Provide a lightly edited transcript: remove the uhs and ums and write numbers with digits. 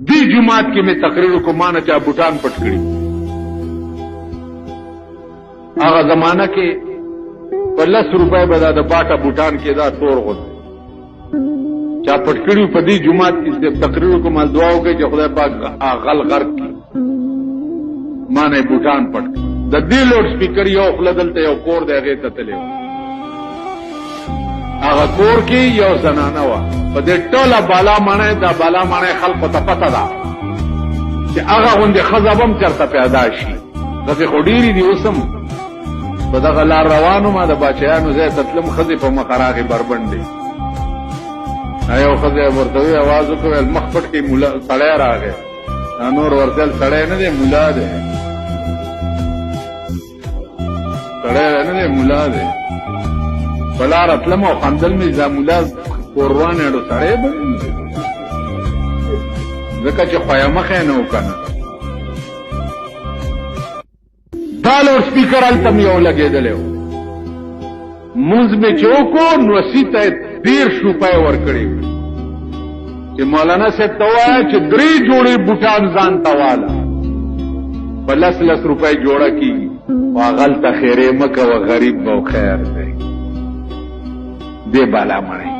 دی جماعت کې مې تقریر کو مانه چا بوټان پټ کړی هغه زمانہ کې په 10 روپے به دا د باټا بوټان کې دا تور غوډ چا پټ کړی په دی جماعت کې تقریر کو مال دعا وکړي چې خدای پاک غل غرق کی مانه بوټان پټ د دې لوډ سپیکر یو خلدل ته یو کور دی هغه ته تلو هغه کور کې یو زنانه و په دې ټوله بالا مانه دا بالا مانه خلق ته پته ده چې هغه غونډه خزابم چرته پیدا شي دغه خډيري دی اوسم په دغه لار روانو ما د بچیانو زه تتلم خزي په مخراغي بربندې ایو خزي ورته आवाज وکړ مخ پټ کې مولا سړی راغی نور ورتل سړی نه دی مولا دی سړی نه دی مولا دی بلار اتلم او خندل می زامولا قربان اړو سړی به زکه چې خوایا مخه نه وکنه دا لوډ سپیکر التم یو لګیدل مونږ به چوکو نو سیته 10 روپے ورکړي چې مولانا صاحب توا چې 3 جوړي بوټان ځان تواله په 10 روپے جوړه کیږي واغل ته خیره مکه و غریب او خیر دی دې بالا مړی